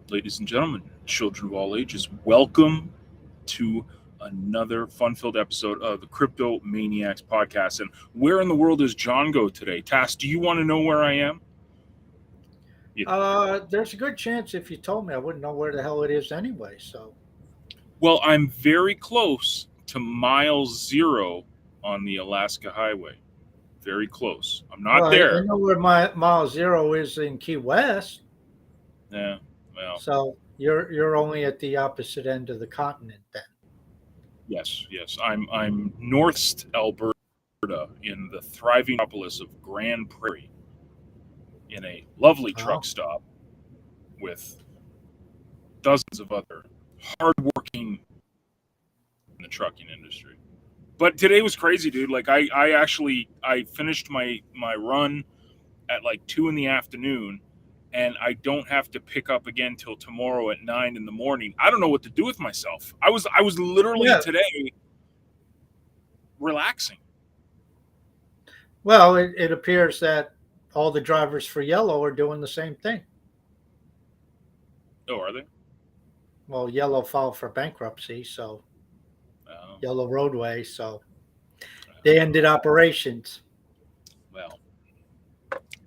Ladies and gentlemen, children of all ages, welcome to another fun-filled episode of the Crypto Maniacs Podcast. And where in the world is John go today? Tass, do you want to know where I am? There's a good chance if you told me, I wouldn't know where the hell it is anyway. So, Well, I'm very close to mile zero on the Alaska Highway. Very close. I'm not I there. know where my mile zero is in Key West. Yeah, well, So you're only at the opposite end of the continent then. yes. I'm North Alberta in the thriving metropolis of Grand Prairie in a lovely Oh, truck stop with dozens of other hardworking in the trucking industry. But today was crazy, dude. Like I finished my run at like 2 in the afternoon, and I don't have to pick up again till tomorrow at 9 in the morning. I don't know what to do with myself. I was literally yeah. today relaxing. Well, it appears that all the drivers for Yellow are doing the same thing. Oh, are they? Well, Yellow filed for bankruptcy, so Oh, Yellow Roadway, so they ended operations. well,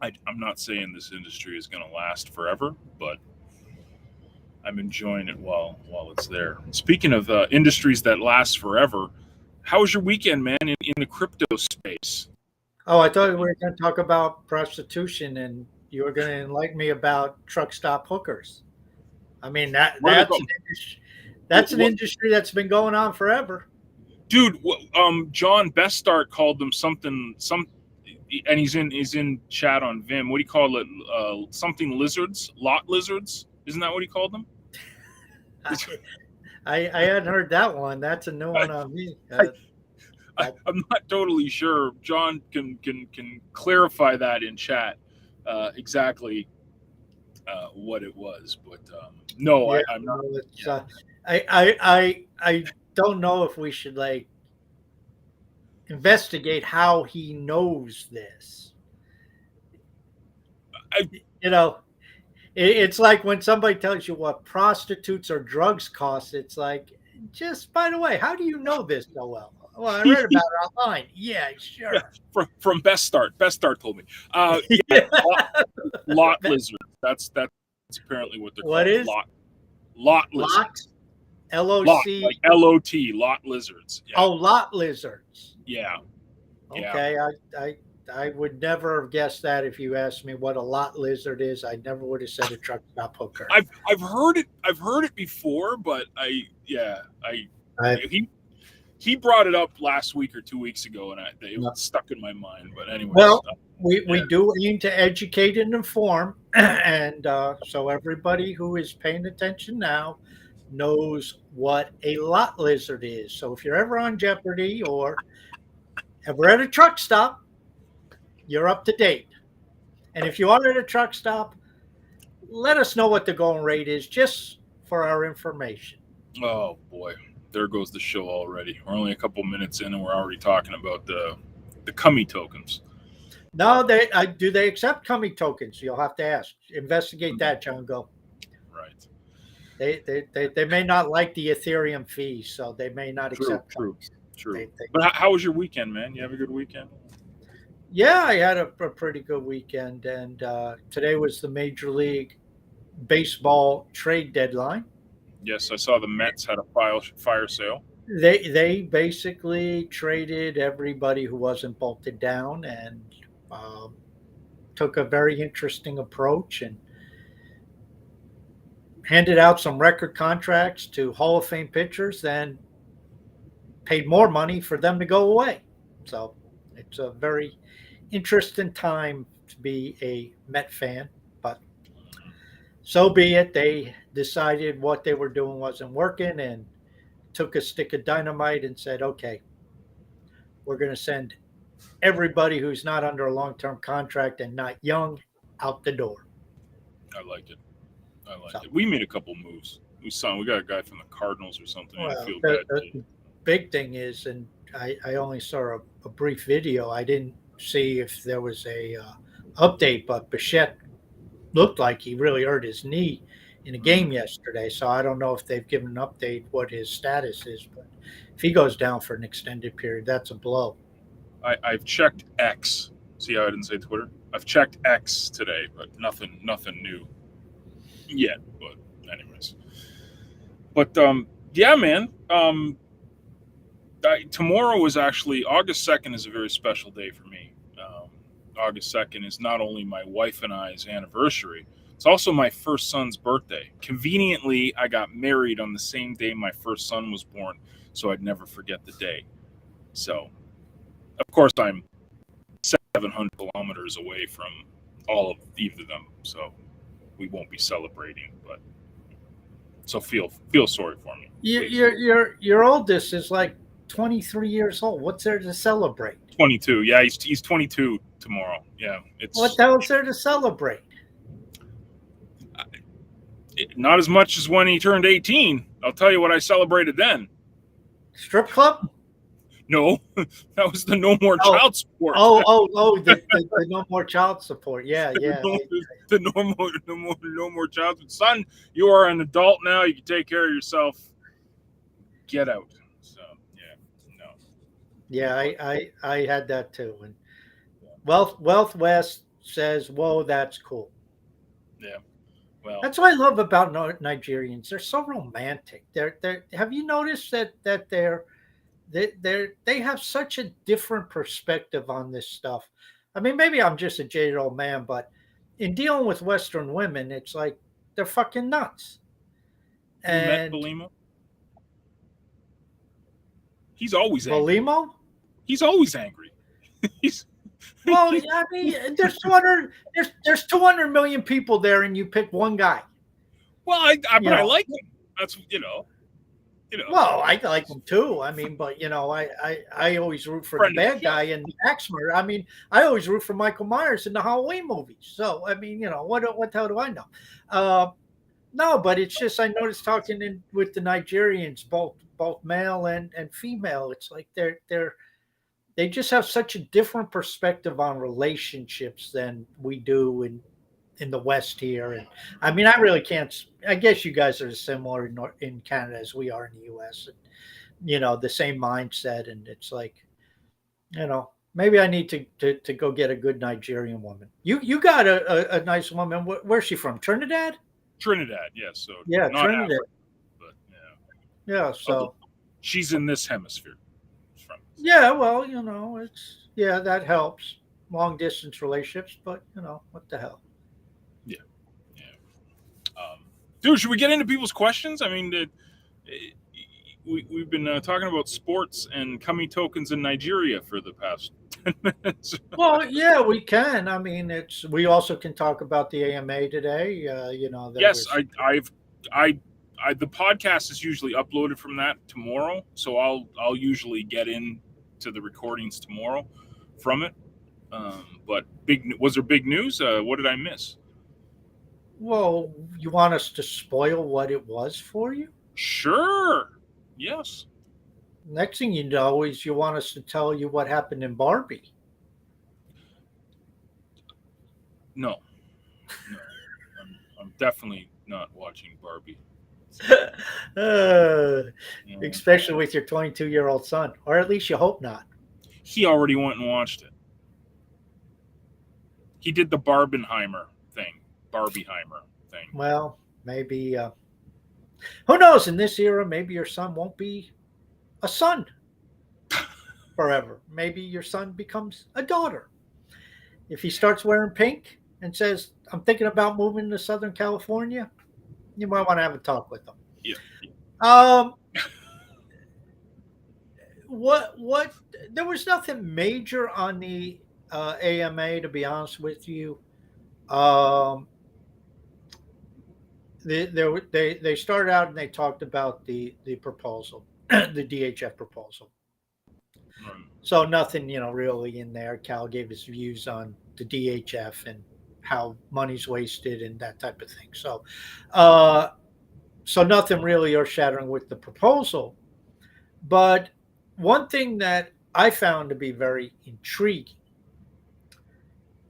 I'm not saying this industry is going to last forever, but I'm enjoying it while it's there. Speaking of industries that last forever, how was your weekend, man, in the crypto space? Oh, I thought we were going to talk about prostitution, and you were going to enlighten me about truck stop hookers. I mean What are they called? that's an What, industry that's been going on forever. dude? John Bestart called them some, and he's in chat on Vim. What do you call it? Something lizards, lot lizards. Isn't that what he called them? I, I hadn't heard that one. That's a new one on me. I'm not totally sure. John can clarify that in chat exactly what it was, but no, Yeah, I'm not. no, it's, Yeah, I don't know if we should like investigate how he knows this. I, You know, it's like when somebody tells you what prostitutes or drugs cost. It's like, just by the way, how do you know this so well? Well, I read about it online. Yeah, yeah, sure. from Best Start. Best Start told me. Yeah, Yeah. lot lizards. That's apparently what they're What called. is Lot lot? lizards. Lot LOC. like LOT. Lot lizards. Yeah, Oh, lot lizards. yeah, yeah. Okay, I would never have guessed that if you asked me what a lot lizard is. I never would have said a truck stop hooker. I've heard it. I've heard it before, but I he brought it up last week or 2 weeks ago, and it no. was stuck in my mind. But anyways, Well, we yeah. we do aim to educate and inform, and so everybody who is paying attention now knows what a lot lizard is. So if you're ever on Jeopardy or ever at a truck stop, you're up to date. And if you are at a truck stop, let us know what the going rate is just for our information. Oh boy, there goes the show already. We're only a couple minutes in, and we're already talking about the cummy tokens. No, do they accept coming tokens? You'll have to ask. Investigate that, John. Go. Right. They may not like the Ethereum fees, so they may not True. accept commies. True. They, But how was your weekend, man? You have a good weekend? yeah, I had a pretty good weekend, and today was the Major League Baseball trade deadline. Yes, I saw the Mets had a fire sale. They basically traded everybody who wasn't bolted down and um, took a very interesting approach and handed out some record contracts to Hall of Fame pitchers, then paid more money for them to go away. So it's a very interesting time to be a Met fan, but so be it. They decided what they were doing wasn't working and took a stick of dynamite and said, okay, we're going to send everybody who's not under a long term contract and not young out the door. I like it. So, We made a couple moves. We got a guy from the Cardinals or something. I well, feel the, bad. the big thing is, and I only saw a brief video. I didn't see if there was a update, but Bichette looked like he really hurt his knee in a game yesterday. So I don't know if they've given an update what his status is, but if he goes down for an extended period, that's a blow. I've checked X. See how I didn't say Twitter? I've checked X today, but nothing new yet. But anyways, but yeah, man. Tomorrow is actually August 2nd is a very special day for me. August 2nd is not only my wife and I's anniversary, it's also my first son's birthday. Conveniently, I got married on the same day my first son was born, so I'd never forget the day. So, of course, I'm 700 kilometers away from all of either of them, so we won't be celebrating. But so feel sorry for me. Your oldest is like 23 years old. What's there to celebrate? 22. Yeah, he's 22 tomorrow. Yeah, what the hell is there to celebrate? Not as much as when he turned 18. I'll tell you what I celebrated then. Strip club? No, that was the no more child support. The no more child support. Yeah. The no more child support. Son, you are an adult now. You can take care of yourself. Get out. So yeah, no. Yeah, I had that too. And Wealth West says, "Whoa, that's cool." Yeah. Well, that's what I love about Nigerians. They're so romantic. They're have you noticed that they have such a different perspective on this stuff? I mean, maybe I'm just a jaded old man, but in dealing with Western women, it's like they're fucking nuts. You met Belimo? He's always angry. Belimo? He's always angry. Well, I mean, there's 200 million people there, and you pick one guy. Well, I like him. That's Well, I like him too. I mean, but I always root for the bad guy in the Axmer. I mean, I always root for Michael Myers in the Halloween movies. So I mean, what the hell do I know? No, but it's just I noticed talking with the Nigerians, both male and female. It's like they just have such a different perspective on relationships than we do in the West here. And I mean, I really can't. I guess you guys are similar in Canada as we are in the U.S. And, the same mindset. And it's like, maybe I need to go get a good Nigerian woman. You got a nice woman. Where's she from? Trinidad? Trinidad, yes. So yeah, not Trinidad. Africa, but yeah. So she's in this hemisphere. Yeah, well, that helps. Long distance relationships, but what the hell? Yeah. Dude, should we get into people's questions? I mean, we've been talking about sports and kami tokens in Nigeria for the past 10 minutes. Well, yeah, we can. I mean, we also can talk about the AMA today. Yes, the podcast is usually uploaded from that tomorrow, so I'll usually get into the recordings tomorrow from it. But was there big news? What did I miss? Well, you want us to spoil what it was for you? Sure. Yes. Next thing you know is you want us to tell you what happened in Barbie. No. I'm definitely not watching Barbie. Especially with your 22-year-old son, or at least you hope not. He already went and watched it. He did the Barbenheimer thing. Well, maybe. Who knows? In this era, maybe your son won't be a son forever. Maybe your son becomes a daughter. If he starts wearing pink and says, "I'm thinking about moving to Southern California," you might want to have a talk with them. Yeah. What? There was nothing major on the AMA, to be honest with you. They started out and they talked about the proposal, the DHF proposal. So nothing, really in there. Cal gave his views on the DHF and how money's wasted and that type of thing. So nothing really earth-shattering with the proposal. But one thing that I found to be very intriguing,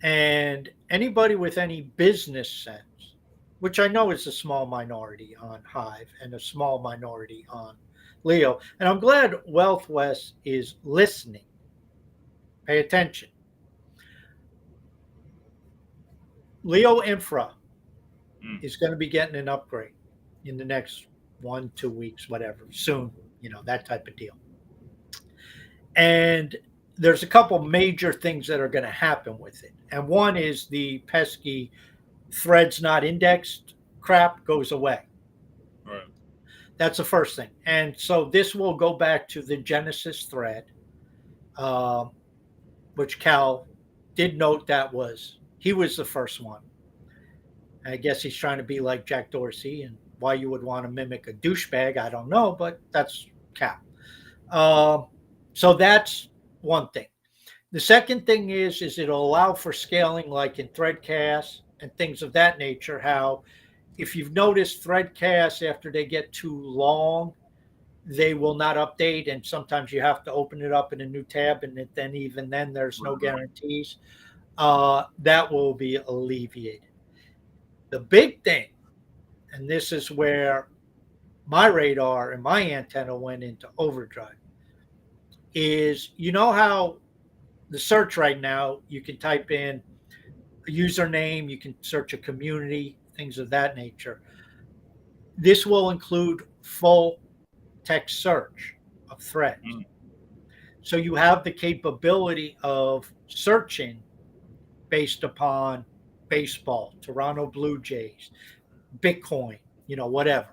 and anybody with any business sense which I know is a small minority on Hive and a small minority on Leo. And I'm glad Wealth West is listening. Pay attention. Leo Infra Mm. is going to be getting an upgrade in the next 1, 2 weeks, whatever, soon, that type of deal. And there's a couple major things that are going to happen with it. And one is the pesky threads not indexed crap goes away. Right. That's the first thing. And so this will go back to the Genesis thread, which Cal did note he was the first one. I guess he's trying to be like Jack Dorsey, and why you would want to mimic a douchebag, I don't know, but that's Cal. So that's one thing. The second thing is it'll allow for scaling like in Threadcast and things of that nature. How if you've noticed Threadcast, after they get too long, they will not update, and sometimes you have to open it up in a new tab, and then even then there's no guarantees. That will be alleviated. The big thing, and this is where my radar and my antenna went into overdrive, is how the search right now, you can type in a username, you can search a community, things of that nature. This will include full text search of threads. Mm. So you have the capability of searching based upon baseball, Toronto Blue Jays, Bitcoin, whatever.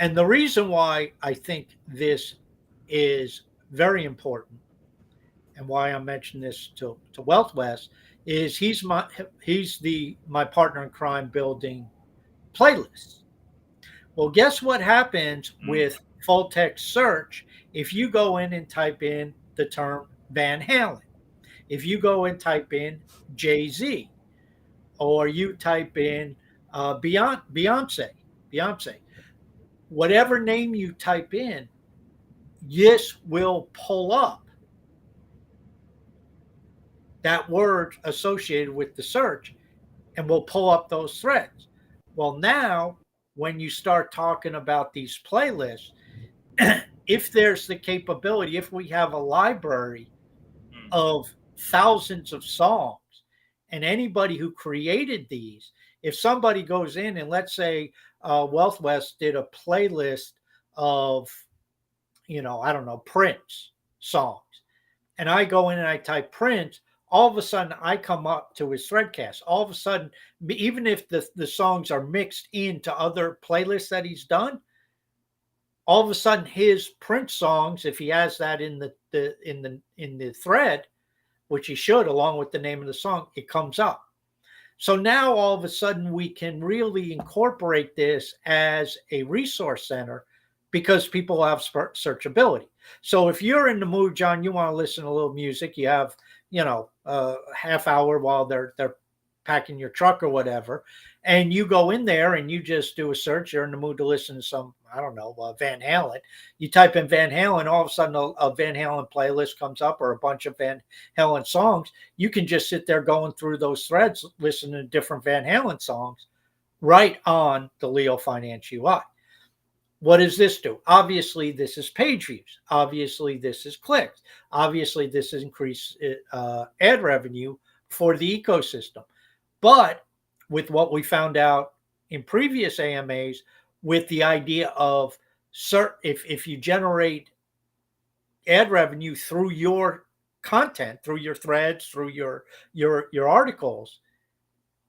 And the reason why I think this is very important and why I'm mentioning this to Wealth West is he's my partner in crime building playlists. Well, guess what happens with full text search if you go in and type in the term Van Halen, if you go and type in Jay-Z, or you type in Beyonce, whatever name you type in, this will pull up that word associated with the search and will pull up those threads. Well, now when you start talking about these playlists, if there's the capability, if we have a library of thousands of songs, and anybody who created these, if somebody goes in and let's say Wealth West did a playlist of, I don't know, Prince songs, and I go in and I type Prince, all of a sudden I come up to his Threadcast. All of a sudden, even if the songs are mixed into other playlists that he's done, all of a sudden his Prince songs, if he has that in the thread, which he should, along with the name of the song, it comes up. So now all of a sudden we can really incorporate this as a resource center because people have searchability. So if you're in the mood, John, you want to listen to a little music, you have, a half hour while they're packing your truck or whatever, and you go in there and you just do a search, you're in the mood to listen to some, I don't know, Van Halen. You type in Van Halen, all of a sudden a Van Halen playlist comes up or a bunch of Van Halen songs. You can just sit there going through those threads, listening to different Van Halen songs right on the Leo Finance UI. What does this do? Obviously, this is page views. Obviously, this is clicks. Obviously, this is increased ad revenue for the ecosystem. But with what we found out in previous AMAs, with the idea of if you generate ad revenue through your content, through your threads, through your articles,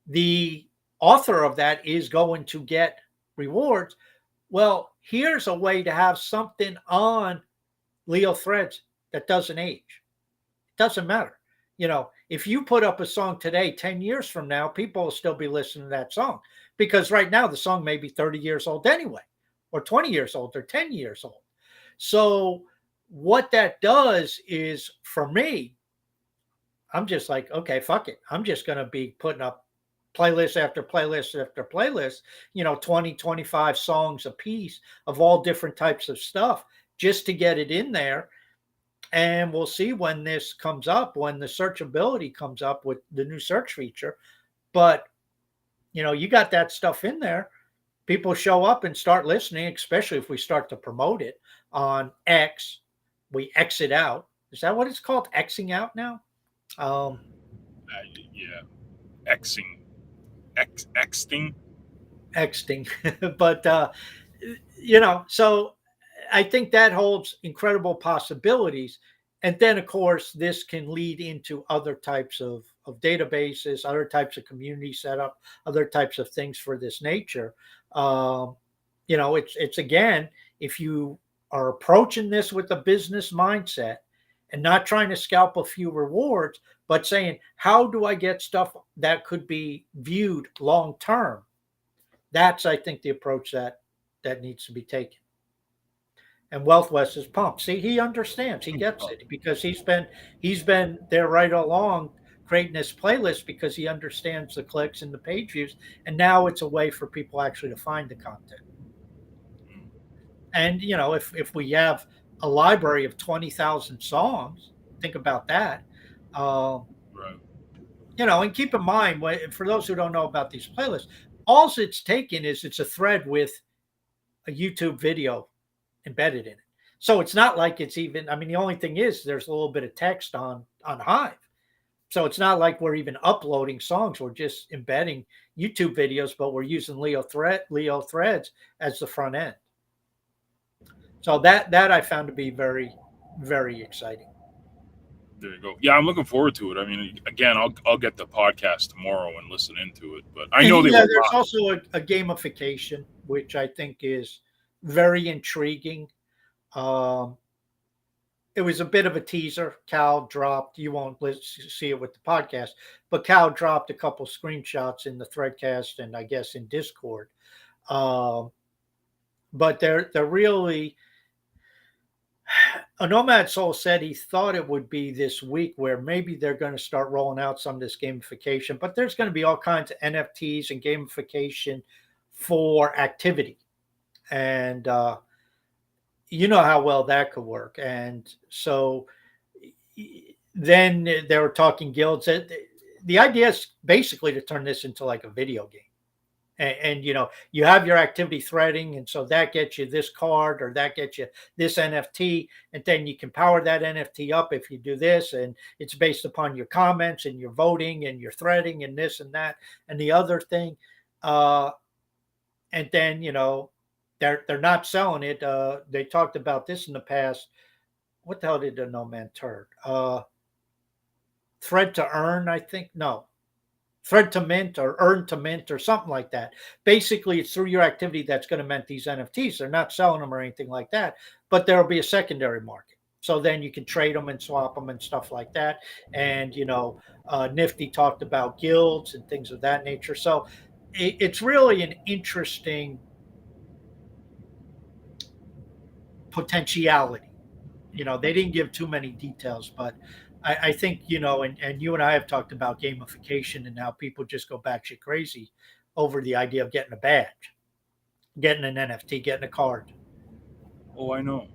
the author of that is going to get rewards. Well, here's a way to have something on Leo Threads that doesn't age. It doesn't matter. If you put up a song today, 10 years from now, people will still be listening to that song because right now the song may be 30 years old anyway, or 20 years old, or 10 years old. So what that does is, for me, I'm just like, okay, fuck it. I'm just going to be putting up playlist after playlist after playlist, 20, 25 songs a piece of all different types of stuff just to get it in there. And we'll see when this comes up, when the searchability comes up with the new search feature. But You got that stuff in there. People show up and start listening, especially if we start to promote it on X. We exit out. Is that what it's called? Xing out now? Um, Yeah, Xing, Xting. Xing. But, so I think that holds incredible possibilities. And then, of course, this can lead into other types of databases, other types of community setup, other types of things for this nature. Um, it's again, if you are approaching this with a business mindset and not trying to scalp a few rewards, but saying, how do I get stuff that could be viewed long term? That's, I think, the approach that needs to be taken. And Wealth West is pumped. See, he understands, he gets it because he's been there right along creating this playlist because he understands the clicks and the page views, and now it's a way for people actually to find the content. And if we have a library of 20,000 songs, think about that. Right. And keep in mind, for those who don't know about these playlists, all it's taken is it's a thread with a YouTube video embedded in it. So it's not like it's even, I mean, the only thing is there's a little bit of text on Hive. So it's not like we're even uploading songs. We're just embedding YouTube videos, but we're using Leo threads as the front end. So that I found to be very, very exciting. There you go. Yeah, I'm looking forward to it. I mean, again, I'll get the podcast tomorrow and listen into it. But I know there's also a gamification, which I think is very intriguing. It was a bit of a teaser. Cal dropped, you won't see it with the podcast, but Cal dropped a couple screenshots in the Threadcast and I guess in Discord. But they're really, a Nomad Soul said he thought it would be this week where maybe they're going to start rolling out some of this gamification, but there's going to be all kinds of NFTs and gamification for activity. And you know how well that could work. And so then they were talking guilds. The idea is basically to turn this into like a video game. And you have your activity threading, and so that gets you this card or that gets you this NFT, and then you can power that NFT up if you do this, and it's based upon your comments and your voting and your threading and this and that and the other thing. And then they're not selling it. They talked about this in the past. What the hell did the No Man turd? Thread to earn, I think. No. Thread to mint or earn to mint or something like that. Basically, it's through your activity that's going to mint these NFTs. They're not selling them or anything like that, but there'll be a secondary market. So then you can trade them and swap them and stuff like that. And, Nifty talked about guilds and things of that nature. So it's really an interesting potentiality. They didn't give too many details, but I think, and you and I have talked about gamification and how people just go batshit crazy over the idea of getting a badge, getting an NFT, getting a card. Oh, I know.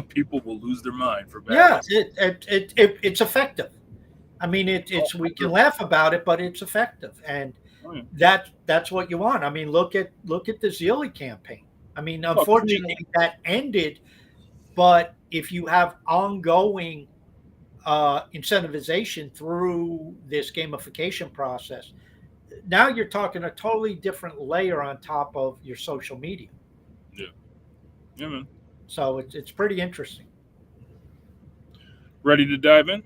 People will lose their mind for badges. Yeah, it's effective. I mean, we can laugh about it, but it's effective, and that's what you want. I mean, look at the Zealy campaign. I mean, unfortunately, that ended. But if you have ongoing incentivization through this gamification process, now you're talking a totally different layer on top of your social media. Yeah, man. So it's pretty interesting. Ready to dive in?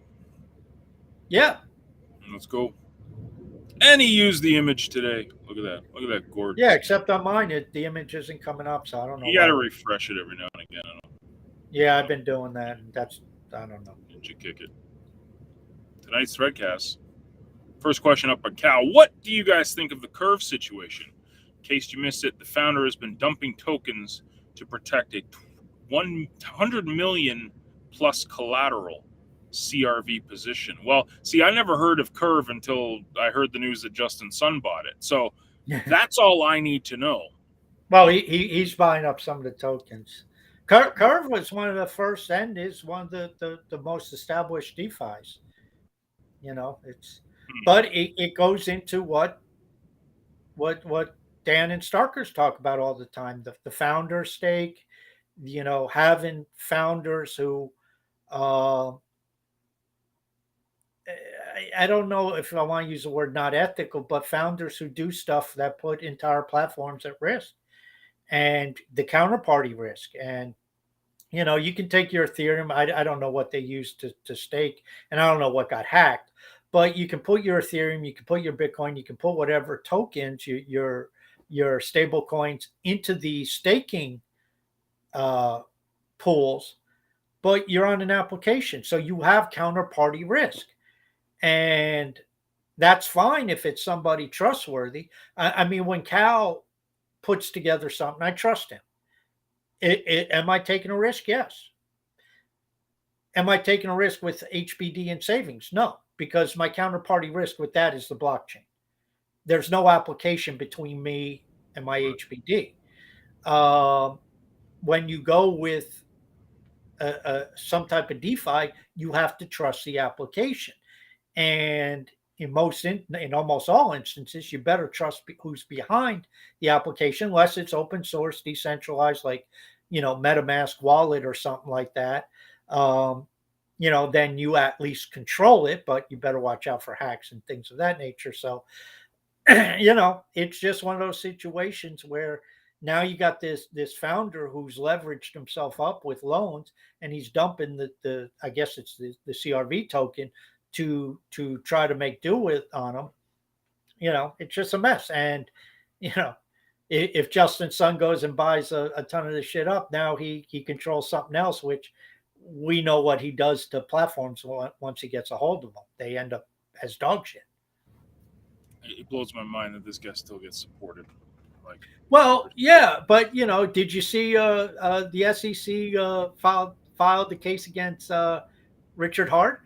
Yeah. Let's go. And he used the image today. Look at that gorgeous. Yeah, except on mine, the image isn't coming up, so I don't know. You got to refresh it every now and again. Yeah, I've been doing that. I don't know. Did you kick it? Tonight's Threadcast. First question up by Cal. What do you guys think of the Curve situation? In case you missed it, the founder has been dumping tokens to protect a 100 million plus collateral CRV position. Well, see, I never heard of Curve until I heard the news that Justin Sun bought it. So that's all I need to know. Well, he's buying up some of the tokens. Curve was one of the first and is one of the most established DeFis. But it goes into what what Dan and Starkers talk about all the time, the founder stake, having founders who uh, I don't know if I want to use the word not ethical, but founders who do stuff that put entire platforms at risk and the counterparty risk. And you can take your Ethereum. I don't know what they used to stake, and I don't know what got hacked, but you can put your Ethereum, you can put your Bitcoin, you can put whatever tokens, your stable coins into the staking uh, pools, but you're on an application. So you have counterparty risk. And that's fine if it's somebody trustworthy. I mean, when Cal puts together something, I trust him. Am I taking a risk? Yes. Am I taking a risk with HBD and savings? No, because my counterparty risk with that is the blockchain. There's no application between me and my HBD. When you go with some type of DeFi, you have to trust the application. And in almost all instances, you better trust who's behind the application, unless it's open source, decentralized, like MetaMask wallet or something like that. Then you at least control it, but you better watch out for hacks and things of that nature. So, it's just one of those situations where now you got this founder who's leveraged himself up with loans, and he's dumping the I guess it's the CRV token to try to make do with on them. It's just a mess. And if Justin Sun goes and buys a ton of this shit up, now he controls something else, which we know what he does to platforms once he gets a hold of them. They end up as dog shit. It blows my mind that this guy still gets supported. Well, yeah, but did you see the SEC filed the case against Richard Hart?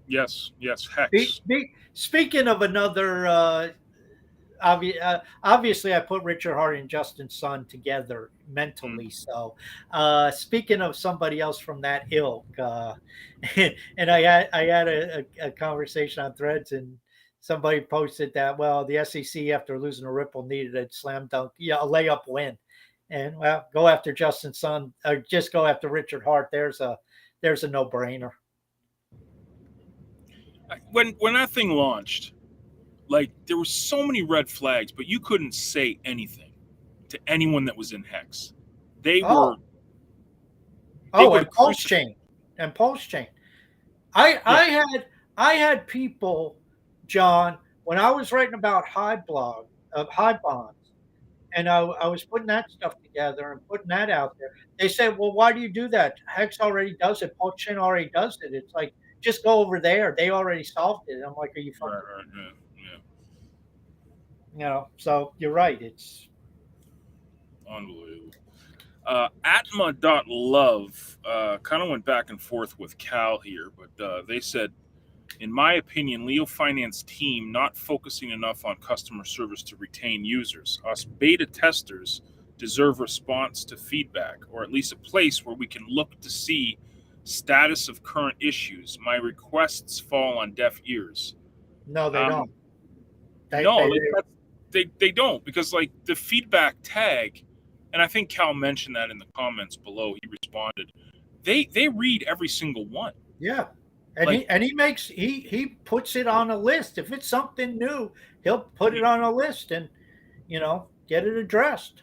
Yes, Hex. Speaking of another, obviously, I put Richard Hart and Justin Sun together mentally. So, speaking of somebody else from that ilk, and I had a conversation on Threads, and somebody posted that, well, the SEC after losing a Ripple needed a slam dunk, a layup win, and well, go after Justin Sun, or just go after Richard Hart. There's a no brainer. When that thing launched, there were so many red flags, but you couldn't say anything to anyone that was in Hex. And Pulse Chain. I had people, John, when I was writing about high bonds, and I was putting that stuff together and putting that out there. They said, well, why do you do that? Hex already does it. Pulse Chain already does it. It's like, just go over there. They already solved it. I'm like, are you fucking? Right, yeah. So you're right. It's unbelievable. Atma.love kind of went back and forth with Cal here, but they said, in my opinion, Leo Finance team not focusing enough on customer service to retain users. Us beta testers deserve response to feedback, or at least a place where we can look to see status of current issues. My requests fall on deaf ears. No, they don't. They don't, because the feedback tag, and I think Cal mentioned that in the comments below. He responded. They read every single one. Yeah. And he puts it on a list. If it's something new, he'll put it on a list and get it addressed.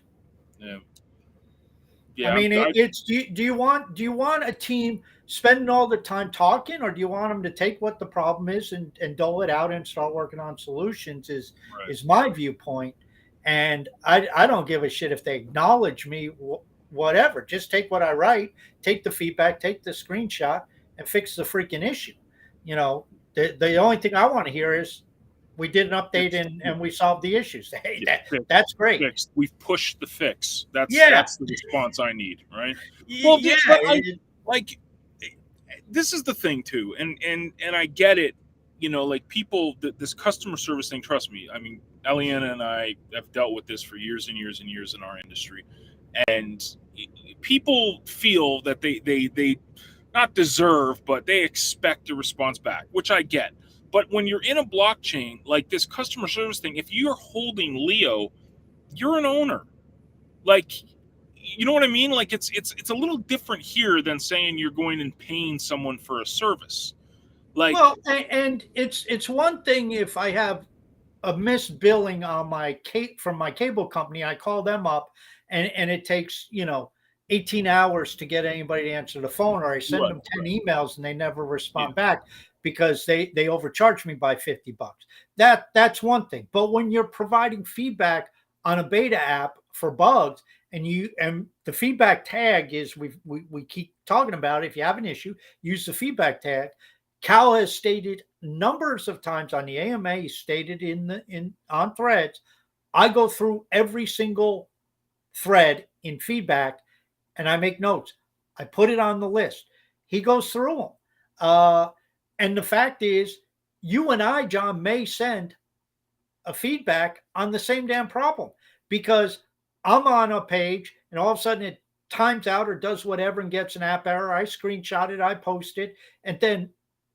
Yeah. I mean, do you want a team spending all the time talking, or do you want them to take what the problem is and dole it out and start working on solutions? Is my viewpoint. And I don't give a shit if they acknowledge me, whatever. Just take what I write, take the feedback, take the screenshot, and fix the freaking issue. The only thing I want to hear is we did an update and we solved the issues. Hey, that's great. Fixed. We've pushed the fix. That's the response I need, right? Well, yeah. This is the thing too, and I get it. People, this customer service thing. Trust me. I mean, Eliana and I have dealt with this for years and years and years in our industry, and people feel that they not deserve, but they expect a response back, which I get. But when you're in a blockchain, like this customer service thing, if you're holding Leo, you're an owner. Like, you know what I mean? Like it's a little different here than saying you're going and paying someone for a service. Like, Well, and it's one thing if I have a missed billing on my from my cable company, I call them up and it takes, 18 hours to get anybody to answer the phone, or I send them 10 emails and they never respond back because they overcharge me by $50. That's one thing. But when you're providing feedback on a beta app for bugs, and the feedback tag is we keep talking about, if you have an issue, use the feedback tag. Cal has stated numbers of times on the AMA, he stated on threads, I go through every single thread in feedback and I make notes. I put it on the list. He goes through them. And the fact is, you and I, John, may send a feedback on the same damn problem because I'm on a page and all of a sudden it times out or does whatever and gets an app error. I screenshot it, I post it, and then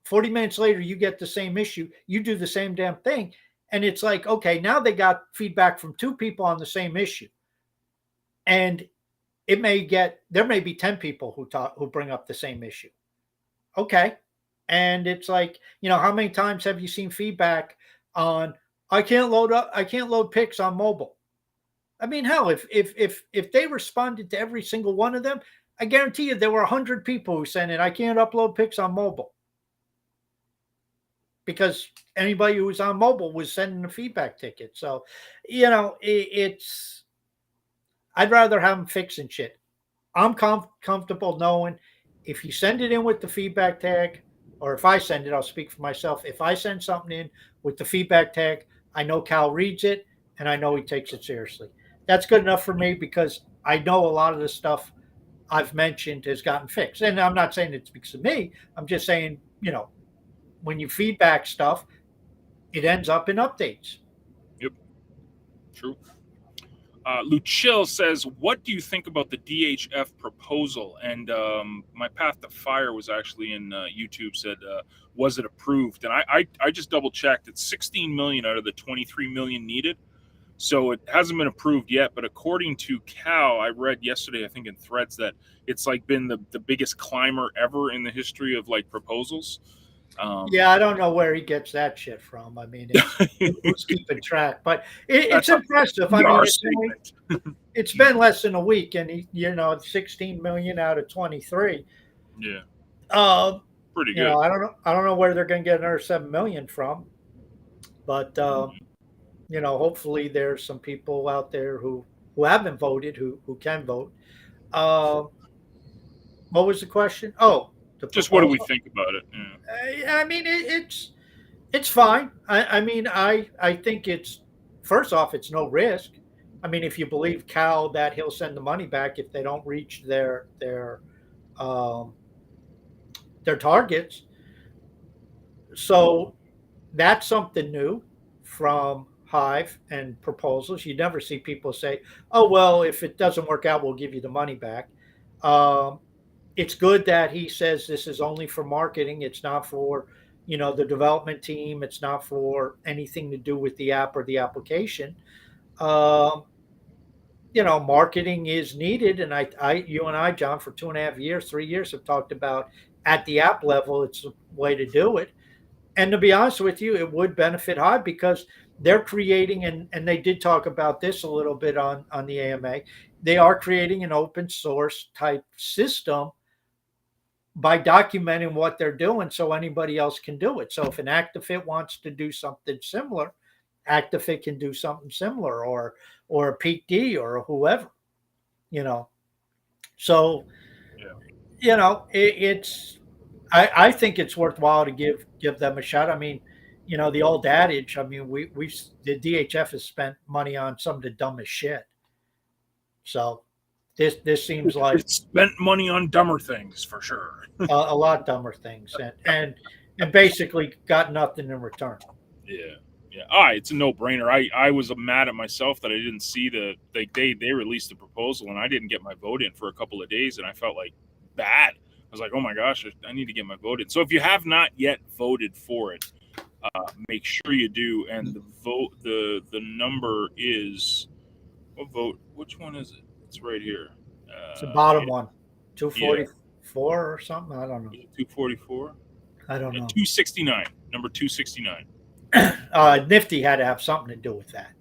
40 minutes later, you get the same issue. You do the same damn thing. And it's like, okay, now they got feedback from two people on the same issue. And there may be 10 people who bring up the same issue. Okay. And it's like, how many times have you seen feedback on, I can't load pics on mobile? I mean, hell, if they responded to every single one of them, I guarantee you there were 100 people who sent it, I can't upload pics on mobile. Because anybody who was on mobile was sending a feedback ticket. So, I'd rather have them fixing shit. I'm comfortable knowing if you send it in with the feedback tag, or if I send it, I'll speak for myself. If I send something in with the feedback tag, I know Cal reads it and I know he takes it seriously. That's good enough for me because I know a lot of the stuff I've mentioned has gotten fixed. And I'm not saying it's because of me. I'm just saying, when you feedback stuff, it ends up in updates. Yep. True. Luchil says, what do you think about the DHF proposal? And my Path to Fire was actually in YouTube, said, was it approved? And I just double checked. It's 16 million out of the 23 million needed. So it hasn't been approved yet. But according to Cal, I read yesterday, I think in threads, that it's like been the biggest climber ever in the history of like proposals. Yeah, I don't know where he gets that shit from. I mean, who's keeping track? But it's impressive. I mean, it's been less than a week, and he, 16 million out of 23. Yeah. Pretty good. I don't know where they're going to get another 7 million from, but hopefully there's some people out there who haven't voted who can vote. What was the question? Oh. Just what do we think about it? Yeah. I mean, it's fine. I mean, I think it's, first off, it's no risk. I mean, if you believe Cal that he'll send the money back if they don't reach their targets. So that's something new from Hive and proposals. You never see people say, "Oh well, if it doesn't work out, we'll give you the money back." It's good that he says this is only for marketing. It's not for, the development team. It's not for anything to do with the app or the application. Marketing is needed. And you and I, John, for 2.5 years, 3 years have talked about at the app level, it's a way to do it. And to be honest with you, it would benefit Hive because they're creating, and they did talk about this a little bit on the AMA, they are creating an open source type system by documenting what they're doing so anybody else can do it. So if an ActiFit wants to do something similar, ActiFit can do something similar, or a Peak D or whoever, So, it's, I think it's worthwhile to give them a shot. I mean, the old adage, I mean, the DHF has spent money on some of the dumbest shit. So this seems like it's spent money on dumber things for sure. a lot dumber things, and basically got nothing in return. Yeah. It's a no-brainer. I was mad at myself that I didn't see they released the proposal and I didn't get my vote in for a couple of days, and I felt like bad. I was like, oh my gosh, I need to get my vote in. So if you have not yet voted for it, Make sure you do. And the number is what vote? Which one is it? It's right here. It's the bottom Yeah, one, yeah. 244 or something. I don't know. 244. I don't Yeah, know. 269. Number 269. Nifty had to have something to do with that.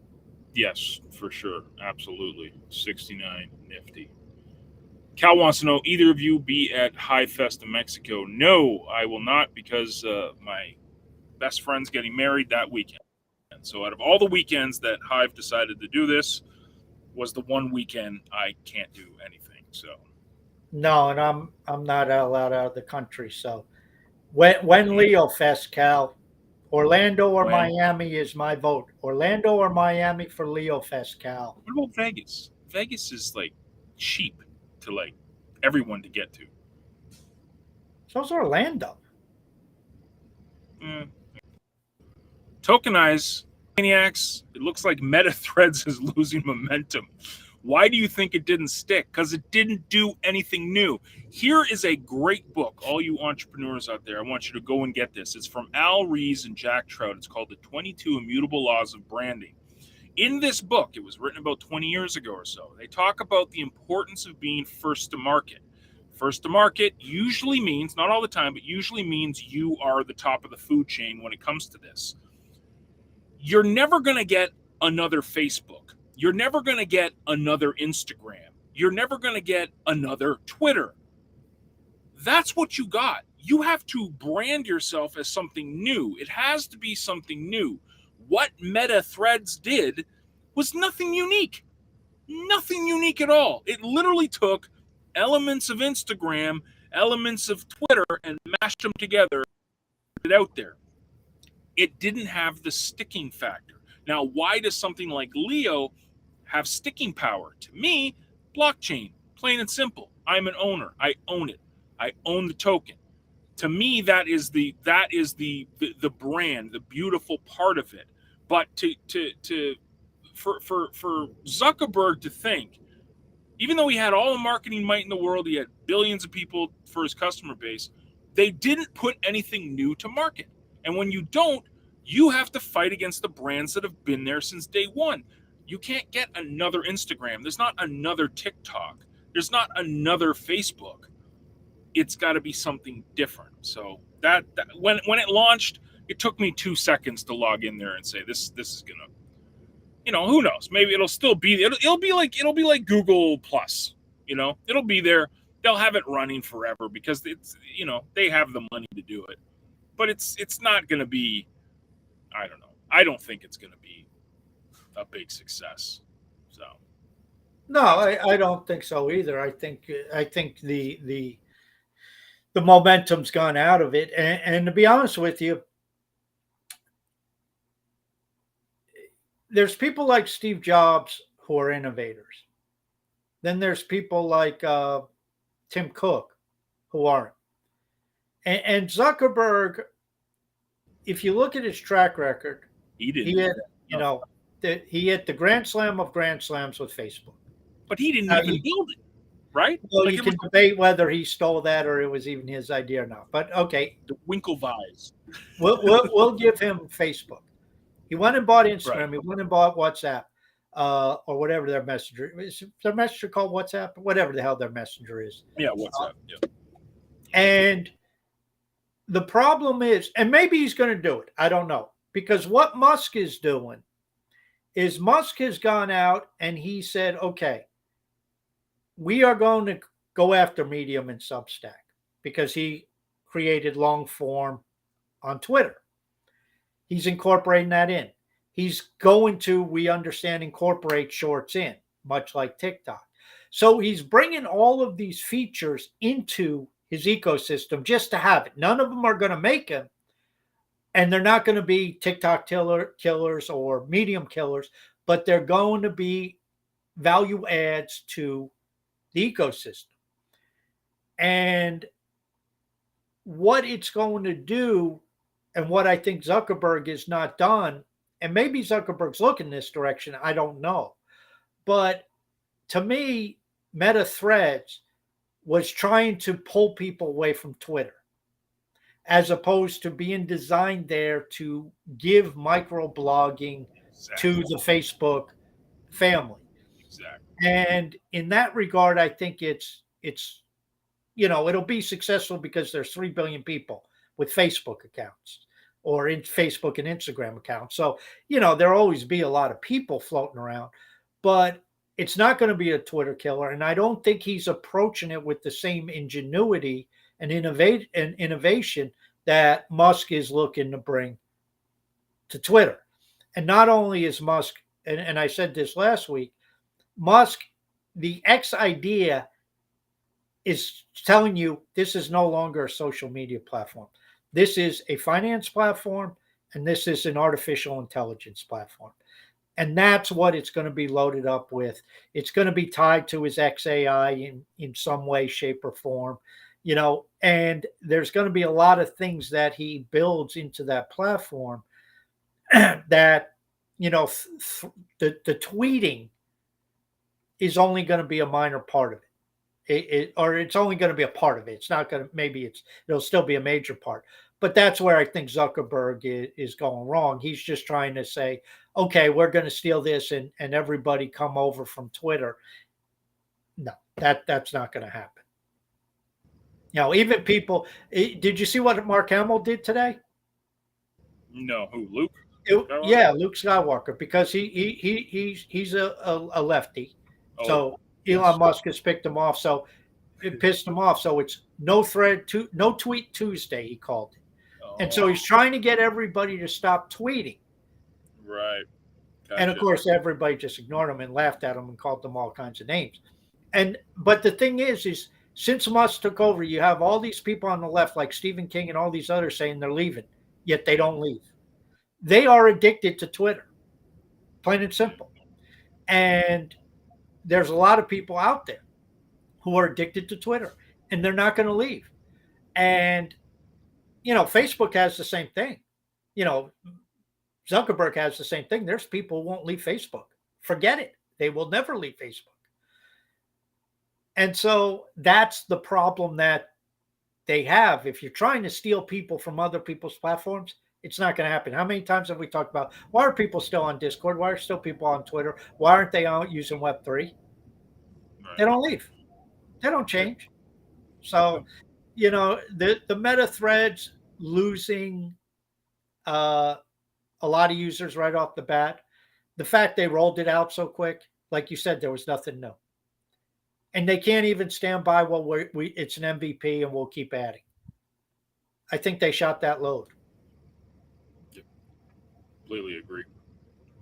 Yes, for sure. Absolutely. 69 Nifty. Cal wants to know, either of you be at High Fest in Mexico? No, I will not, because my best friend's getting married that weekend. And so out of all the weekends that Hive decided to do this, was the one weekend I can't do anything. So No, and I'm not allowed out of the country. So when Leo Fest, Cal, Orlando or when? Miami is my vote. Orlando or Miami for Leo Fest, Cal. What about Vegas? Vegas is like cheap to like everyone to get to. So's Orlando. Mm. Tokenize Maniacs. It looks like Meta Threads is losing momentum. Why do you think it didn't stick? Because it didn't do anything new. Here is a great book. All you entrepreneurs out there, I want you to go and get this. It's from Al Rees and Jack Trout. It's called The 22 Immutable Laws of Branding. In this book, it was written about 20 years ago or so, they talk about the importance of being first to market. First to market usually means, not all the time, but usually means you are the top of the food chain when it comes to this. You're never going to get another Facebook. You're never going to get another Instagram. You're never going to get another Twitter. That's what you got. You have to brand yourself as something new. It has to be something new. What Meta Threads did was nothing unique. Nothing unique at all. It literally took elements of Instagram, elements of Twitter, and mashed them together and put it out there. It didn't have the sticking factor. Now, why does something like Leo have sticking power? To me, blockchain, plain and simple. I'm an owner. I own it. I own the token. To me, that is the brand, the beautiful part of it. But for Zuckerberg to think, even though he had all the marketing might in the world, he had billions of people for his customer base, they didn't put anything new to market. And when you don't, you have to fight against the brands that have been there since day one. You can't get another Instagram. There's not another TikTok. There's not another Facebook. It's got to be something different. So that when it launched, it took me 2 seconds to log in there and say this is gonna, who knows? Maybe it'll still be, it'll be like Google Plus. It'll be there. They'll have it running forever because it's they have the money to do it. But it's not gonna be. I don't know. I don't think it's gonna be a big success. So No, I don't think so either. I think the momentum's gone out of it, and to be honest with you, there's people like Steve Jobs who are innovators. Then there's people like Tim Cook who aren't. And Zuckerberg, if you look at his track record, he didn't. He hit the Grand Slam of Grand Slams with Facebook. But he didn't even build it, right? Well, you can debate whether he stole that or it was even his idea or not. But okay, the Winklevis. We'll give him Facebook. He went and bought Instagram. Right. He went and bought WhatsApp, or whatever their messenger is. Their messenger called WhatsApp, whatever the hell their messenger is. Yeah, WhatsApp. Yeah. And the problem is, and maybe he's going to do it. I don't know, because what Musk is doing is Musk has gone out and he said, okay, we are going to go after Medium and Substack, because he created long form on Twitter. He's incorporating that in. He's going to, we understand, incorporate shorts in, much like TikTok. So he's bringing all of these features into his ecosystem just to have it. None of them are going to make him, and they're not going to be TikTok killers or Medium killers, but they're going to be value adds to the ecosystem. And what it's going to do, and what I think Zuckerberg is not done, and maybe Zuckerberg's looking this direction, I don't know. But to me, Meta Threads was trying to pull people away from Twitter. as opposed to being designed there to give microblogging to Exactly. the Facebook family. Exactly. And in that regard, I think it's it'll be successful because there's 3 billion people with Facebook accounts or in Facebook and Instagram accounts. So, there'll always be a lot of people floating around, but it's not going to be a Twitter killer. And I don't think he's approaching it with the same ingenuity and innovation that Musk is looking to bring to Twitter. And not only is Musk, and I said this last week, Musk, the X idea is telling you this is no longer a social media platform. This is a finance platform, and this is an artificial intelligence platform. And that's what it's going to be loaded up with. It's going to be tied to his XAI in some way, shape, or form, and there's going to be a lot of things that he builds into that platform that, the tweeting is only going to be a minor part of it. Or it's only going to be a part of it. It's not going to, it'll still be a major part. But that's where I think Zuckerberg is going wrong. He's just trying to say, okay, we're going to steal this and everybody come over from Twitter. No, that's not going to happen. Even people, did you see what Mark Hamill did today? No, who? Luke? Yeah, Luke Skywalker, because he's a lefty. So Elon Musk has picked him off. So it pissed him off. So it's no tweet Tuesday, he called it. And so he's trying to get everybody to stop tweeting. Right. Gotcha. And of course, everybody just ignored him and laughed at him and called them all kinds of names. But the thing is since Musk took over, you have all these people on the left, like Stephen King and all these others, saying they're leaving, yet they don't leave. They are addicted to Twitter, plain and simple. And there's a lot of people out there who are addicted to Twitter, and they're not going to leave. And, Facebook has the same thing. Zuckerberg has the same thing. There's people who won't leave Facebook. Forget it. They will never leave Facebook. And so that's the problem that they have. If you're trying to steal people from other people's platforms, it's not going to happen. How many times have we talked about why are people still on Discord? Why are still people on Twitter? Why aren't they out using Web3? Right. They don't leave. They don't change. So, the meta threads losing a lot of users right off the bat. The fact they rolled it out so quick, like you said, there was nothing new. And they can't even stand by, well, it's an MVP and we'll keep adding. I think they shot that load. Yep. Completely agree.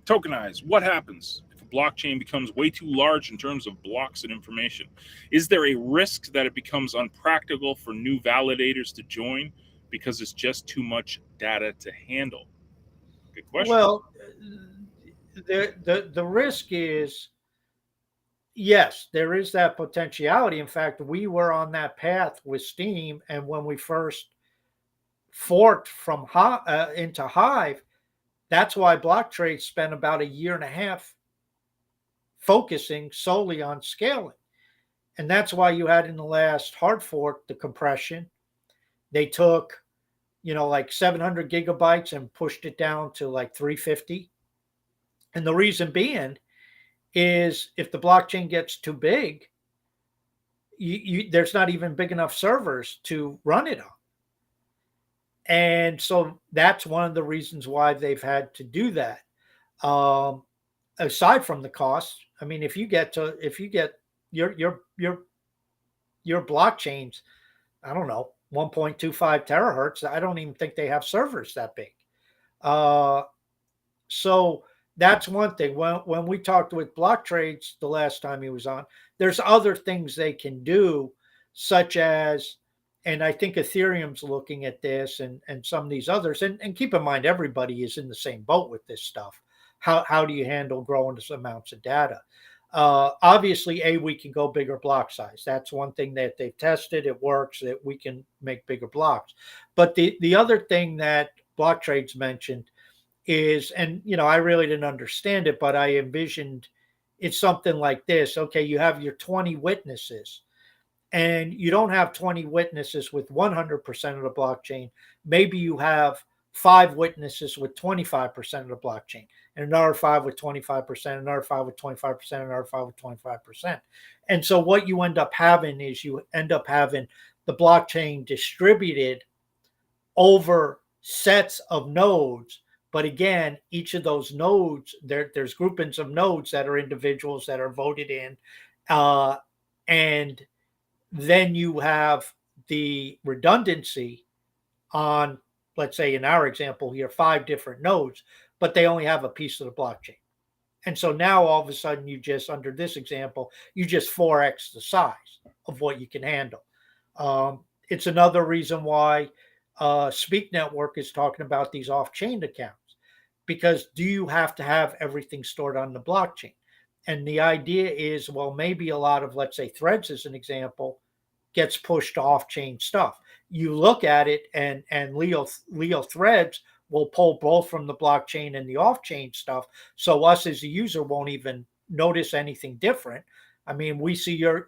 Tokenize. What happens if a blockchain becomes way too large in terms of blocks and information? Is there a risk that it becomes unpractical for new validators to join because it's just too much data to handle? Good question. Well, the risk is, yes, there is that potentiality. In fact, we were on that path with Steam, and when we first forked from into Hive, that's why BlockTrade spent about a year and a half focusing solely on scaling. And that's why you had in the last hard fork the compression. They took, like 700 gigabytes and pushed it down to like 350. And the reason being is if the blockchain gets too big, there's not even big enough servers to run it on. And so that's one of the reasons why they've had to do that. Aside from the cost, I mean, if you get your blockchains, I don't know, 1.25 terahertz, I don't even think they have servers that big. So that's one thing. When we talked with BlockTrades the last time he was on, there's other things they can do, such as, and I think Ethereum's looking at this and some of these others. And keep in mind, everybody is in the same boat with this stuff. How do you handle growing amounts of data? Obviously, we can go bigger block size. That's one thing that they've tested. It works, that we can make bigger blocks. But the other thing that BlockTrades mentioned is, and I really didn't understand it, but I envisioned it's something like this. Okay, you have your 20 witnesses, and you don't have 20 witnesses with 100% of the blockchain. Maybe you have 5 witnesses with 25% of the blockchain, and another 5 with 25%, another 5 with 25%, another 5 with 25%. And so what you end up having is you end up having the blockchain distributed over sets of nodes. But again, each of those nodes, there's groupings of nodes that are individuals that are voted in. And then you have the redundancy on, let's say in our example here, 5 different nodes, but they only have a piece of the blockchain. And so now all of a sudden you just, under this example, you just 4x the size of what you can handle. It's another reason why Speak Network is talking about these off-chain accounts, because do you have to have everything stored on the blockchain? And the idea is, well, maybe a lot of, let's say, threads as an example, gets pushed to off-chain stuff. You look at it, and Leo threads will pull both from the blockchain and the off-chain stuff. So us as a user won't even notice anything different. I mean, we see your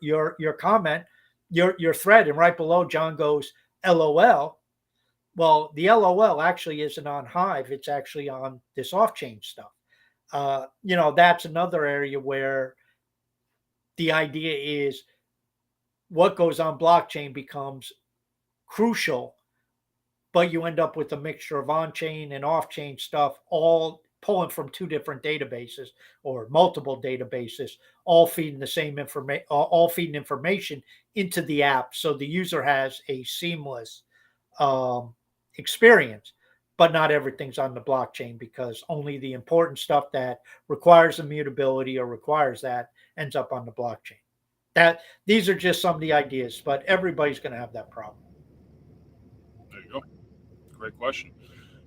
comment, your thread, and right below John goes LOL. Well, the LOL actually isn't on Hive. It's actually on this off-chain stuff. That's another area where the idea is what goes on blockchain becomes crucial, but you end up with a mixture of on-chain and off-chain stuff, all pulling from 2 different databases or multiple databases, all feeding the same information, all feeding information into the app, so the user has a seamless experience. But not everything's on the blockchain, because only the important stuff that requires immutability or requires that ends up on the blockchain. These are just some of the ideas, but everybody's going to have that problem. There you go. Great question.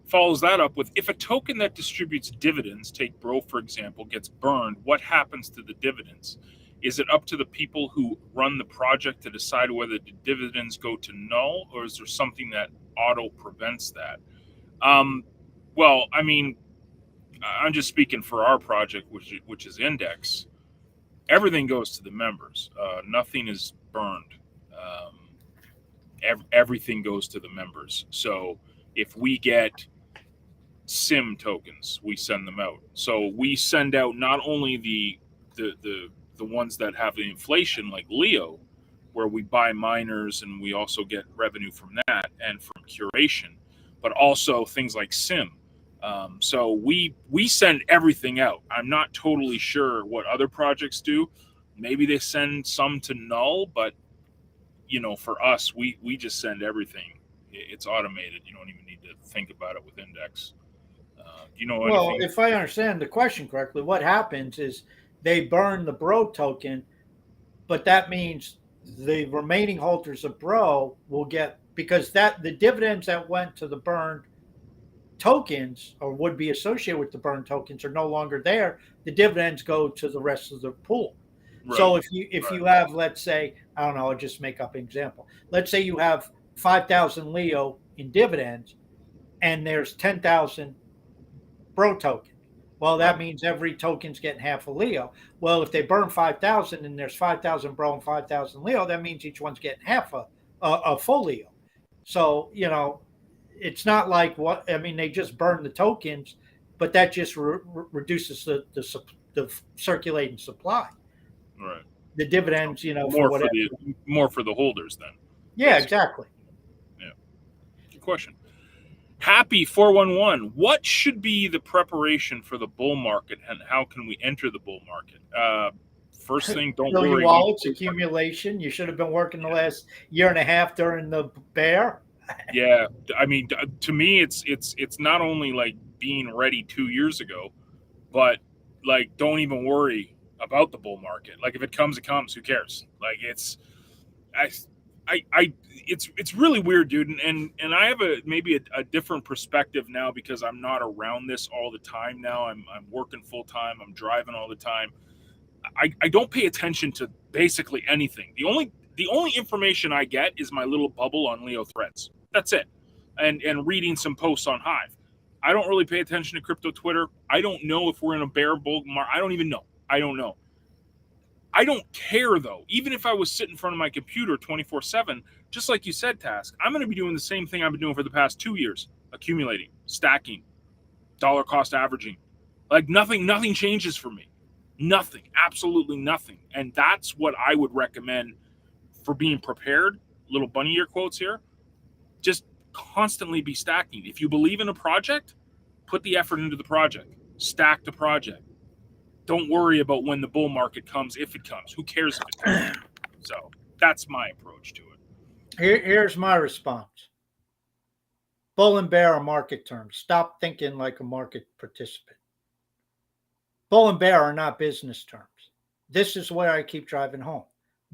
Follows that up with, if a token that distributes dividends, take Bro for example, gets burned, what happens to the dividends? Is it up to the people who run the project to decide whether the dividends go to null, or is there something that auto prevents that? Well, I mean, I'm just speaking for our project, which is Index. Everything goes to the members. Nothing is burned. Everything goes to the members. So if we get SIM tokens, we send them out. So we send out not only the ones that have the inflation, like Leo, where we buy miners and we also get revenue from that and from curation, but also things like SIM. So we send everything out. I'm not totally sure what other projects do. Maybe they send some to null, but for us, we just send everything. It's automated. You don't even need to think about it with Index. Do you know anything? Well, if I understand the question correctly, what happens is they burn the Bro token, but that means the remaining holders of Bro will get, because the dividends that went to the burned tokens or would be associated with the burned tokens are no longer there. The dividends go to the rest of the pool. Right. So if you have, let's say, I don't know, I'll just make up an example. Let's say you have 5,000 Leo in dividends, and there's 10,000 Bro tokens. Well, that means every token's getting half a Leo. Well, if they burn 5,000 and there's 5,000 Bro and 5,000 Leo, that means each one's getting half a full Leo. So, it's not like they just burn the tokens, but that just reduces the circulating supply. Right. The dividends, more for the holders then. Yeah, exactly. Yeah. Good question. Happy 411. What should be the preparation for the bull market, and how can we enter the bull market? First thing, don't worry. Wallets, accumulation. You should have been working the last year and a half during the bear. Yeah, I mean, to me, it's not only like being ready 2 years ago, but like don't even worry about the bull market. Like if it comes, it comes. Who cares? Like it's really weird, dude. And I have maybe a different perspective now because I'm not around this all the time now. I'm working full time. I'm driving all the time. I don't pay attention to basically anything. The only information I get is my little bubble on Leo Threads. That's it. And reading some posts on Hive. I don't really pay attention to crypto Twitter. I don't know if we're in a bear bull market. I don't even know. I don't know. I don't care though. Even if I was sitting in front of my computer 24/7, just like you said, Task, I'm going to be doing the same thing I've been doing for the past 2 years, accumulating, stacking, dollar cost averaging. Like nothing changes for me. Nothing, absolutely nothing. And that's what I would recommend for being prepared. Little bunny ear quotes here. Just constantly be stacking. If you believe in a project, put the effort into the project. Stack the project. Don't worry about when the bull market comes, if it comes. Who cares if it comes? So that's my approach to it. Here's my response. Bull and bear are market terms. Stop thinking like a market participant. Bull and bear are not business terms. This is where I keep driving home.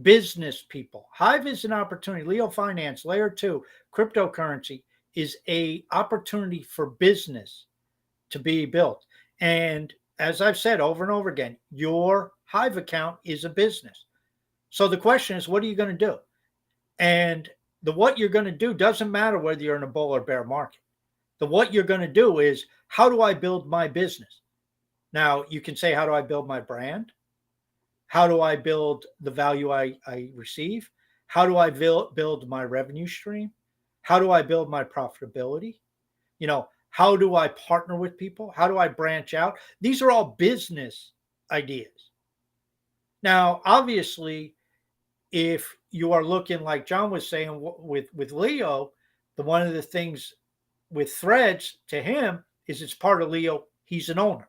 Business people. Hive is an opportunity. Leo Finance, Layer 2, cryptocurrency is a opportunity for business to be built. And as I've said over and over again, your Hive account is a business. So the question is, what are you going to do? And the what you're going to do doesn't matter whether you're in a bull or bear market. The what you're going to do is, how do I build my business? Now, you can say, how do I build my brand? How do I build the value I receive? How do I build my revenue stream? How do I build my profitability? How do I partner with people? How do I branch out? These are all business ideas. Now, obviously, if you are looking, like John was saying with Leo, one of the things with Threads to him is it's part of Leo. He's an owner.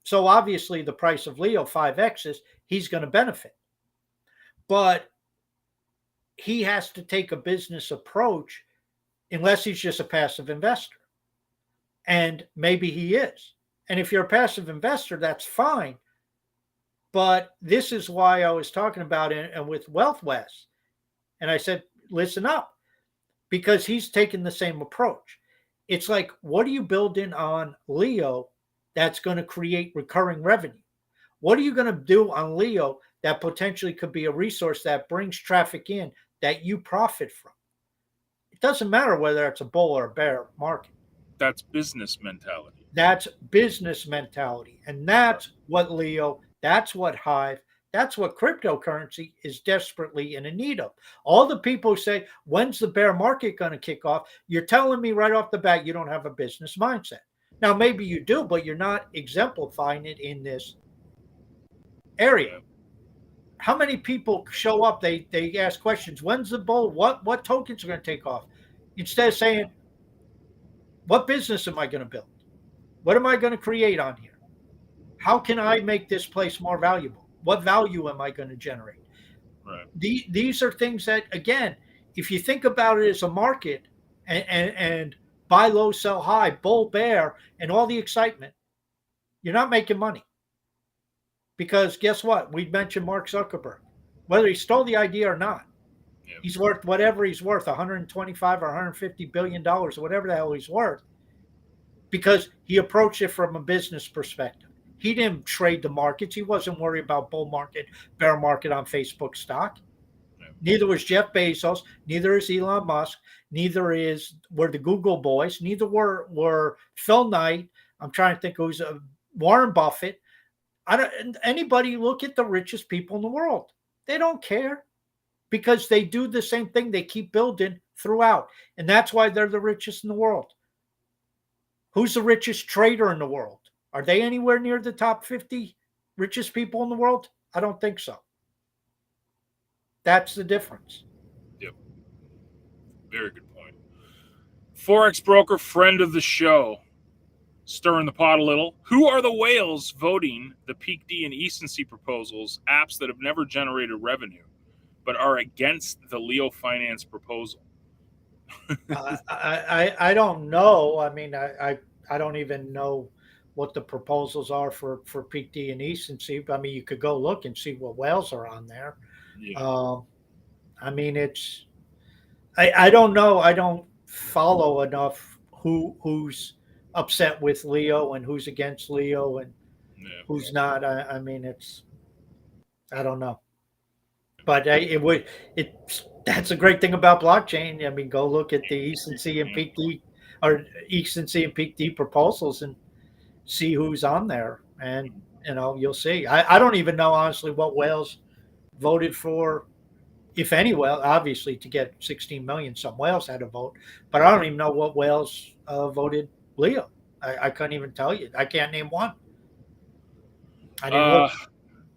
So obviously the price of Leo 5X's, he's going to benefit. But he has to take a business approach unless he's just a passive investor. And maybe he is. And if you're a passive investor, that's fine. But this is why I was talking about it and with Wealth West. And I said, listen up, because he's taking the same approach. It's like, what are you building on Leo that's going to create recurring revenue? What are you going to do on Leo that potentially could be a resource that brings traffic in that you profit from? It doesn't matter whether it's a bull or a bear market. That's business mentality. That's business mentality. And that's what Leo, that's what Hive, that's what cryptocurrency is desperately in need of. All the people who say, when's the bear market going to kick off? You're telling me right off the bat you don't have a business mindset. Now, maybe you do, but you're not exemplifying it in this area. How many people show up, they ask questions, when's the bull? What tokens are going to take off? Instead of saying, what business am I going to build? What am I going to create on here? How can I make this place more valuable? What value am I going to generate? Right. These are things that, again, if you think about it as a market and buy low, sell high, bull, bear, and all the excitement, you're not making money. Because guess what? We mentioned Mark Zuckerberg. Whether he stole the idea or not, he's worth whatever he's worth, 125 or 150 billion dollars, or whatever the hell he's worth, because he approached it from a business perspective. He didn't trade the markets. He wasn't worried about bull market, bear market on Facebook stock. Neither was Jeff Bezos. Neither is Elon Musk. Neither were the Google boys. Neither were Phil Knight. I'm trying to think who's Warren Buffett. Anybody look at the richest people in the world. They don't care because they do the same thing. They keep building throughout. And that's why they're the richest in the world. Who's the richest trader in the world? Are they anywhere near the top 50 richest people in the world? I don't think so. That's the difference. Yep. Very good point. Forex broker, friend of the show, stirring the pot a little. Who are the whales voting the Peak D and Ecency proposals, apps that have never generated revenue, but are against the Leo Finance proposal? I don't know. I mean, I don't even know what the proposals are for Peak D and Ecency. I mean, you could go look and see what whales are on there. Yeah. I mean, I don't know. I don't follow enough who's upset with Leo and who's against Leo and who's not. I mean, I don't know. But that's a great thing about blockchain. I mean, go look at the Ecency and Peak D proposals and see who's on there. and you'll see. I don't even know honestly what Wales voted for, if any. Well, obviously to get 16 million, some Wales had a vote, but I don't even know what Wales voted Leo. I couldn't even tell you. I can't name one. I didn't look.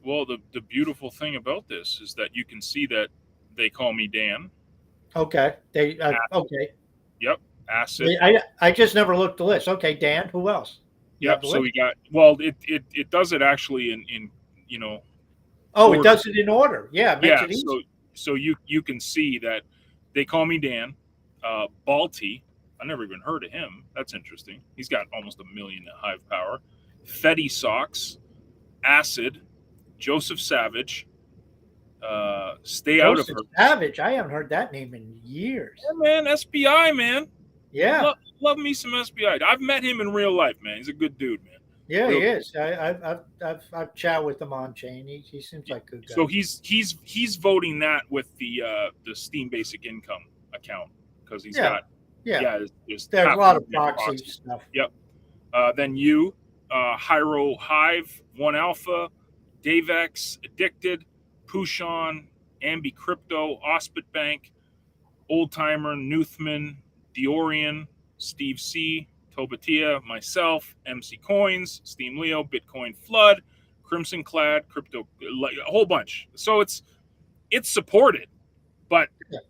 Well, the beautiful thing about this is that you can see that they call me Dan. Okay, they Acid. okay. Yep, Acid. I just never looked the list. Okay, Dan. Who else? You have Yep. the So list. we got, well, it does it actually in you know Oh, it order. does it in order. Yeah, it makes Yeah. it easy. So you can see that they call me Dan. Balti. I never even heard of him. That's interesting. He's got almost 1 million hive power. Fetty Socks, Acid, Joseph Savage. Stay out of Joseph her. Savage. I haven't heard that name in years. Yeah, man, SBI, man. Yeah, Love me some SBI. I've met him in real life, man. He's a good dude, man. yeah, Real he is. I've chatted with him on chain. He seems like a good guy. So he's voting that with the Steam Basic Income account because he's got there's a lot of proxy stuff. Yep. Then you, Hyro Hive, One Alpha, Davex, Addicted, Pushon, Ambi Crypto, Ospit Bank, Old Timer, Newthman, Diorian, Steve C, Tobatia, myself, MC Coins, Steam Leo, Bitcoin Flood, Crimson Clad, Crypto, a whole bunch. So it's supported, but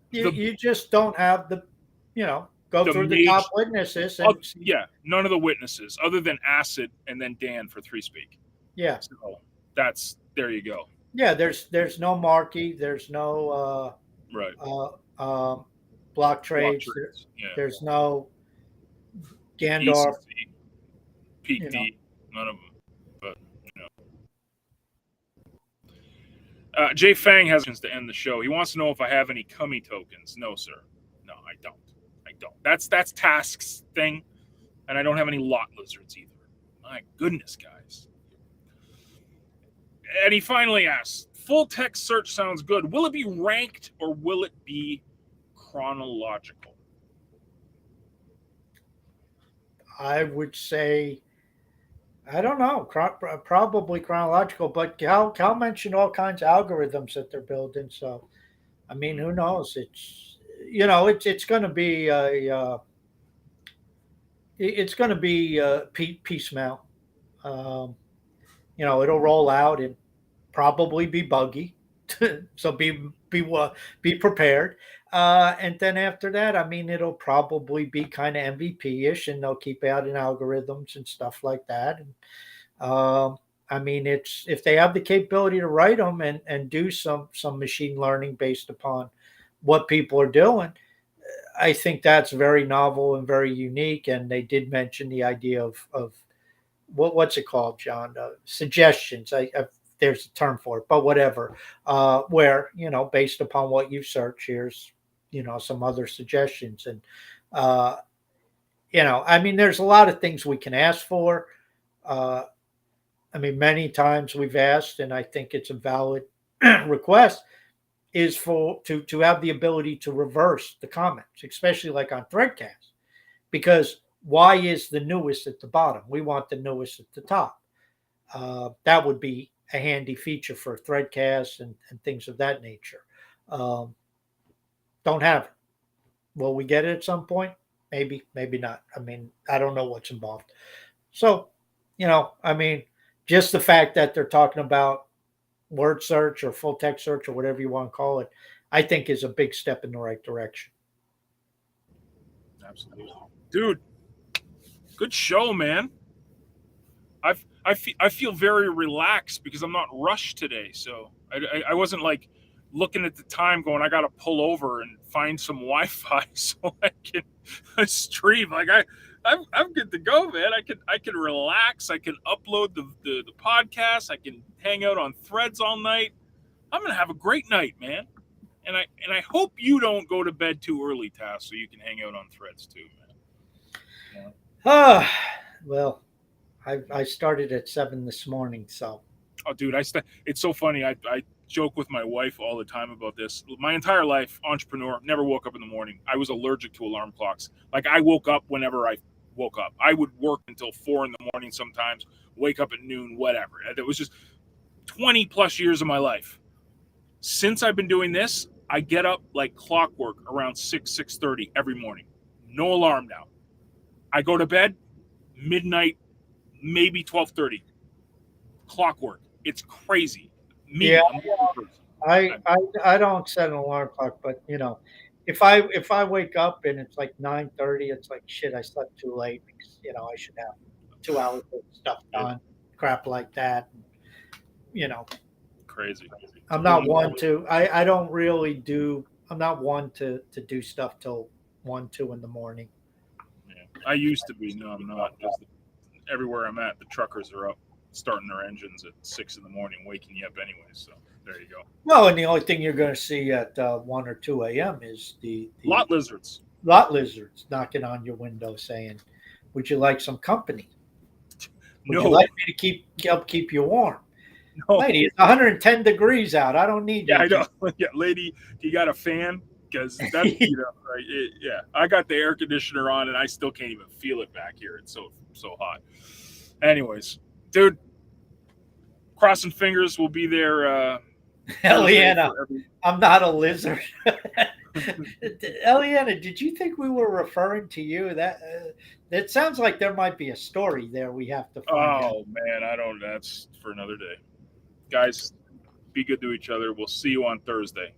you just don't have the go through the top witnesses and none of the witnesses other than Acid and then Dan for 3Speak. Yeah. So there you go. Yeah, there's no Markey, there's no block trades. There's no Gandalf, Pete D, none of them. But Jay Fang has to end the show. He wants to know if I have any Cummy tokens. No, sir. No, I don't. That's Task's thing, and I don't have any lot lizards either. My goodness, guys. And he finally asks, full text search sounds good. Will it be ranked or will it be chronological? I would say, I don't know, probably chronological, but Cal mentioned all kinds of algorithms that they're building. So, I mean, who knows? It's going to be piecemeal. It'll roll out and probably be buggy, so be prepared. And then after that, I mean, it'll probably be kind of MVP-ish, and they'll keep adding algorithms and stuff like that. And I mean, it's if they have the capability to write them and do some machine learning based upon what people are doing, I think that's very novel and very unique. And they did mention the idea of what's it called, John? Suggestions. There's a term for it, but whatever. Where based upon what you search, here's some other suggestions, and I mean, there's a lot of things we can ask for. I mean, many times we've asked, and I think it's a valid request, is to have the ability to reverse the comments, especially like on Threadcast, because why is the newest at the bottom? We want the newest at the top. That would be a handy feature for Threadcast and things of that nature. Don't have it. Will we get it at some point? Maybe, maybe not. I mean, I don't know what's involved. So, I mean, just the fact that they're talking about word search or full text search or whatever you want to call it, I think is a big step in the right direction. Absolutely. Dude, good show, man. I feel very relaxed because I'm not rushed today. So I wasn't like looking at the time going, I got to pull over and find some Wi-Fi so I can stream. Like I'm good to go, man. I can relax. I can upload the podcast. I can hang out on Threads all night. I'm gonna have a great night, man. And I hope you don't go to bed too early, Tass, so you can hang out on Threads too, man. Yeah. Well, I started at 7 this morning, so. Oh, dude, it's so funny. I joke with my wife all the time about this. My entire life, entrepreneur, never woke up in the morning. I was allergic to alarm clocks. Like I woke up whenever I woke up. I would work until 4 in the morning sometimes, wake up at noon, whatever. It was just 20 plus years of my life. Since I've been doing this, I get up like clockwork around 6:30 every morning. No alarm now. I go to bed midnight, maybe 12:30. Clockwork. It's crazy. Me, Yeah, I'm a person. I don't set an alarm clock, but if I wake up and it's like 9:30, it's like shit. I slept too late because I should have 2 hours of stuff done, crap like that. You know, Crazy. I'm not one to. I don't really do. I'm not one to do stuff till 1, 2 in the morning. Yeah. I used to be. No, I'm not. Everywhere I'm at, the truckers are up starting their engines at 6 in the morning, waking you up anyway. So there you go. No, and the only thing you're going to see at 1 or 2 a.m. is the Lot lizards. lot lizards knocking on your window saying, "Would you like some company? Would you No, like me to help keep you warm?" no. Lady, it's 110 degrees out. I don't need you. Yeah, I know. Yeah, lady, you got a fan? Because that's right. Yeah, I got the air conditioner on, and I still can't even feel it back here. It's so hot. Anyways, dude, crossing fingers. We'll be there. Eliana, I'm not a lizard. Eliana, did you think we were referring to you? That sounds like there might be a story there we have to find out. Oh man, I don't. That's for another day. Guys, be good to each other. We'll see you on Thursday.